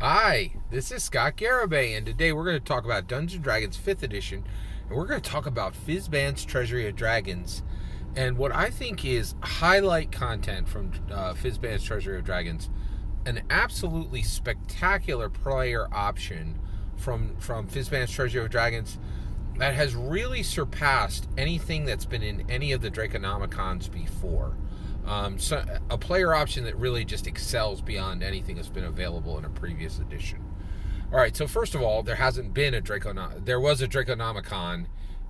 Hi, this is Scott Garibay, and today we're going to talk about Dungeons & Dragons 5th edition, and we're going to talk about Fizban's Treasury of Dragons, and what I think is highlight content from Fizban's Treasury of Dragons, an absolutely spectacular player option from Fizban's Treasury of Dragons that has really surpassed anything that's been in any of the Draconomicons before. So a player option that really just excels beyond anything that's been available in a previous edition. All right, so first of all, there hasn't been a there was a Draconomicon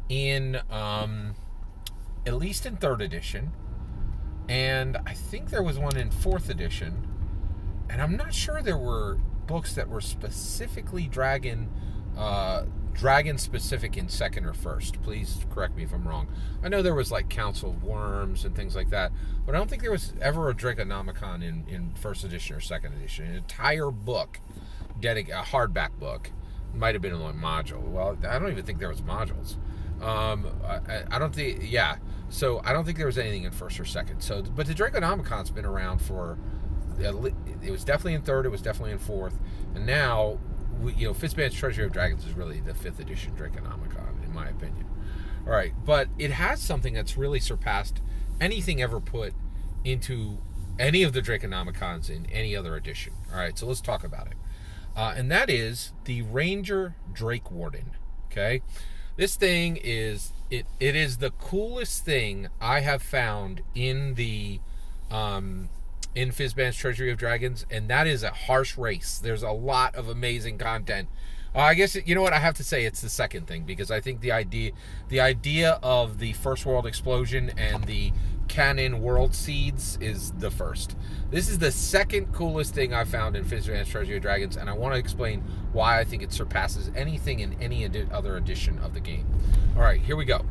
in at least in 3rd edition, and I think there was one in 4th edition, and I'm not sure there were books that were specifically dragon specific in 2nd or 1st. Please correct me if I'm wrong. I know there was like Council of Worms and things like that, but I don't think there was ever a Draconomicon in 1st edition or 2nd edition. An entire book, a hardback book, might have been a module. Well, I don't even think there was modules. I don't think, yeah. So I don't think there was anything in 1st or 2nd. So, but the Draconomicon's been around for, it was definitely in 3rd, it was definitely in 4th, and now, Fizban's Treasury of Dragons is really the 5th edition Draconomicon, in my opinion. All right, but it has something that's really surpassed anything ever put into any of the Draconomicons in any other edition. All right, so let's talk about it. And that is the Ranger Drake Warden. Okay, this thing is it is the coolest thing I have found in the in Fizban's Treasury of Dragons, and that is a harsh race. There's a lot of amazing content. I guess, you know what, I have to say it's the second thing, because I think the idea of the First World Explosion and the Canon World Seeds is the first. This is the second coolest thing I've found in Fizban's Treasury of Dragons, and I want to explain why I think it surpasses anything in any other edition of the game. All right, here we go.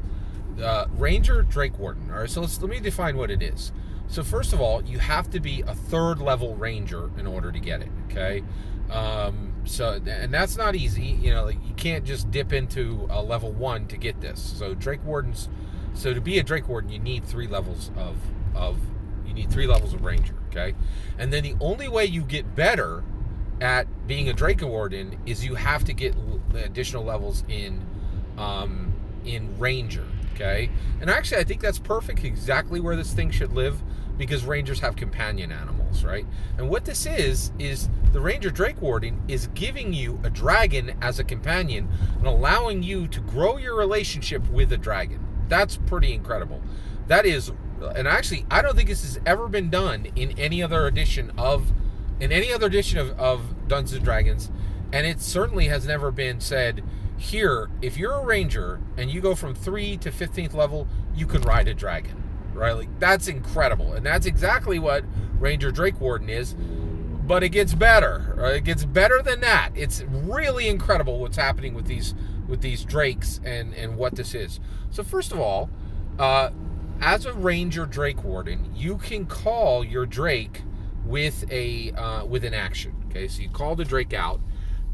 Ranger Drake Warden. All right, so let me define what it is. So first of all, you have to be a 3rd level ranger in order to get it, okay? And that's not easy. You can't just dip into a level 1 to get this. So to be a Drake Warden, you need 3 levels of ranger, okay? And then the only way you get better at being a Drake Warden is you have to get additional levels in ranger. Okay, and actually I think that's perfect, exactly where this thing should live, because rangers have companion animals, right? And what this is the Ranger Drake Warden is giving you a dragon as a companion and allowing you to grow your relationship with a dragon. That's pretty incredible. That is, and actually I don't think this has ever been done in any other edition of Dungeons & Dragons, and it certainly has never been said, here, if you're a ranger and you go from 3 to 15th level, you can ride a dragon, right? Like, that's incredible, and that's exactly what Ranger Drake Warden is. But it gets better. Right? It gets better than that. It's really incredible what's happening with these drakes and what this is. So first of all, as a Ranger Drake Warden, you can call your drake with an action. Okay, so you call the drake out.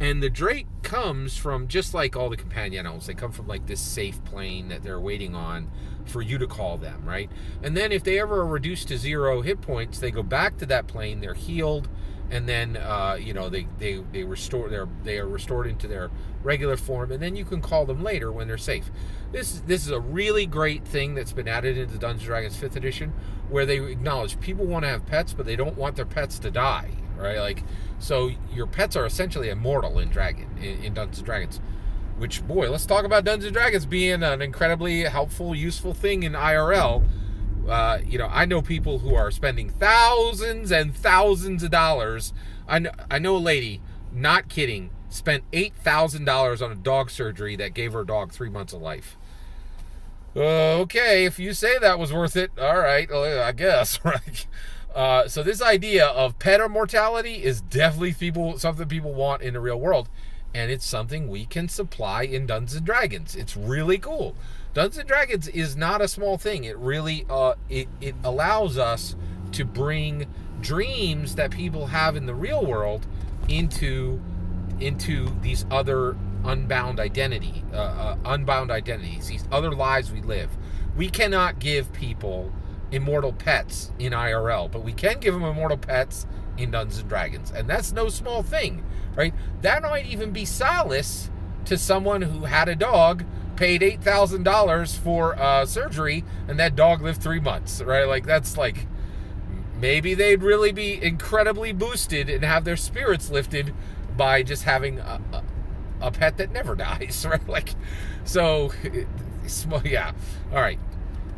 And the drake comes from, just like all the companion animals, they come from like this safe plane that they're waiting on for you to call them, right? And then if they ever are reduced to 0 hit points, they go back to that plane, they're healed, and then they are restored into their regular form, and then you can call them later when they're safe. This is a really great thing that's been added into Dungeons & Dragons 5th edition, where they acknowledge people want to have pets, but they don't want their pets to die, right? Like, so your pets are essentially immortal in Dungeons & Dragons. Which, boy, let's talk about Dungeons & Dragons being an incredibly helpful, useful thing in IRL. I know people who are spending thousands and thousands of dollars. I know a lady, not kidding, spent $8,000 on a dog surgery that gave her dog 3 months of life. Okay, if you say that was worth it, all right, I guess, right? So this idea of pet immortality is definitely something people want in the real world, and it's something we can supply in Dungeons & Dragons. It's really cool. Dungeons & Dragons is not a small thing. It really it allows us to bring dreams that people have in the real world into these other unbound identities, these other lives we live. We cannot give people immortal pets in IRL, but we can give them immortal pets in Dungeons & Dragons, and that's no small thing. right? That might even be solace to someone who had a dog, paid $8,000 for surgery, and that dog lived 3 months, right? Like, that's like, maybe they'd really be incredibly boosted and have their spirits lifted by just having a pet that never dies, right? Like, so, yeah. All right.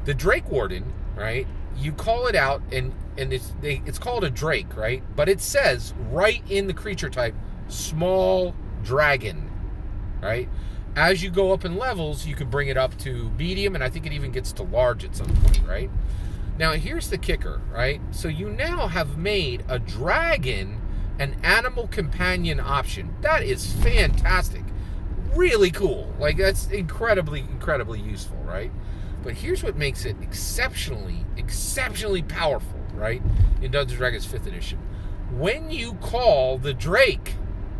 The Drake Warden, right? You call it out, and it's called a Drake, right? But it says right in the creature type, small dragon, right? As you go up in levels, you can bring it up to medium, and I think it even gets to large at some point, right? Now, here's the kicker, right? So you now have made a dragon an animal companion option. That is fantastic. Really cool. Like, that's incredibly, incredibly useful, right? But here's what makes it exceptionally, exceptionally powerful, right? In Dungeons & Dragons 5th edition. When you call the Drake,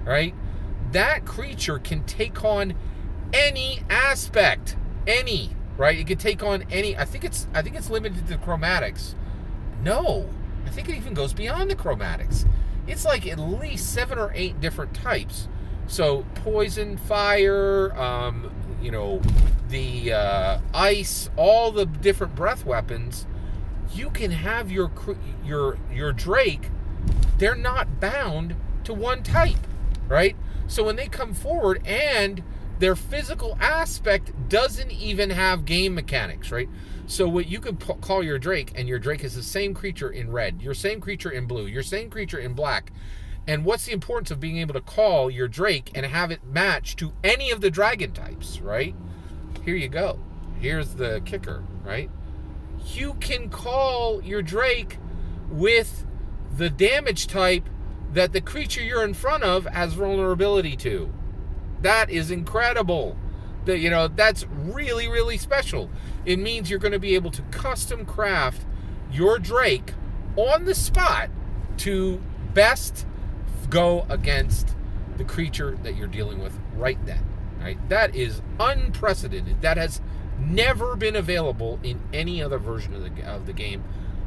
right, that creature can take on any aspect. Any, right? It can take on any. I think it's limited to chromatics. No, I think it even goes beyond the chromatics. It's like at least 7 or 8 different types. So poison, fire, the ice, all the different breath weapons. You can have your Drake. They're not bound to one type, right? So when they come forward and their physical aspect doesn't even have game mechanics, right? So what you could call your Drake, and your Drake is the same creature in red, your same creature in blue, your same creature in black. And what's the importance of being able to call your Drake and have it match to any of the dragon types, right? Here you go. Here's the kicker, right? You can call your Drake with the damage type that the creature you're in front of has vulnerability to. That is incredible. That's really, really special. It means you're going to be able to custom craft your Drake on the spot to best go against the creature that you're dealing with right then. Right? That is unprecedented. That has never been available in any other version of the game.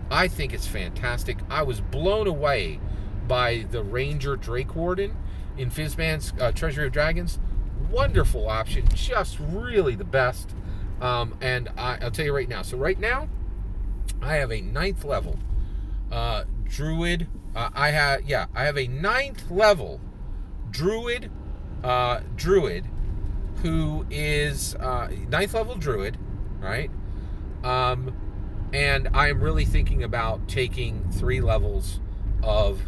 I think it's fantastic. I was blown away by the Ranger Drake Warden in Fizban's Treasury of Dragons. Wonderful option, just really the best. And I'll tell you right now. So right now, I have a 9th level druid. I have a 9th level druid who is 9th level druid, right? And I'm really thinking about taking 3 levels of,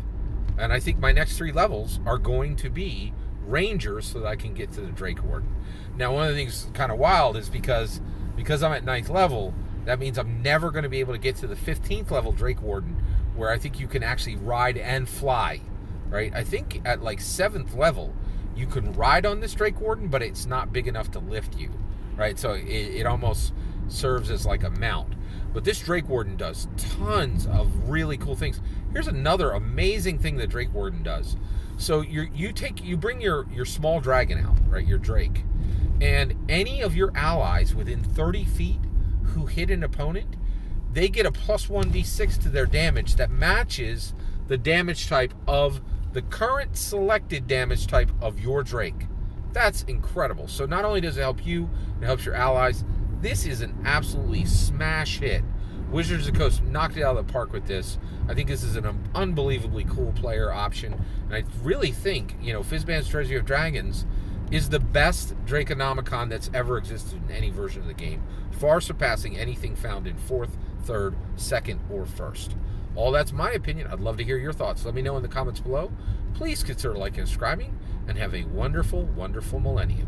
and I think my next 3 levels are going to be Rangers so that I can get to the Drake Warden. Now, one of the things kind of wild is because I'm at 9th level, that means I'm never going to be able to get to the 15th level Drake Warden, where I think you can actually ride and fly, right? I think at like 7th level, you can ride on this Drake Warden, but it's not big enough to lift you, right? So it almost serves as like a mount. But this Drake Warden does tons of really cool things. Here's another amazing thing that Drake Warden does. So you bring your small dragon out, right? Your Drake, and any of your allies within 30 feet who hit an opponent, they get a plus 1d6 to their damage that matches the damage type of the current selected damage type of your Drake. That's incredible. So not only does it help you, it helps your allies. This is an absolutely smash hit. Wizards of the Coast knocked it out of the park with this. I think this is an unbelievably cool player option. And I really think, Fizban's Treasury of Dragons is the best Draconomicon that's ever existed in any version of the game, far surpassing anything found in 4th, 3rd, 2nd, or 1st. All that's my opinion. I'd love to hear your thoughts. Let me know in the comments below. Please consider liking and subscribing, and have a wonderful, wonderful millennium.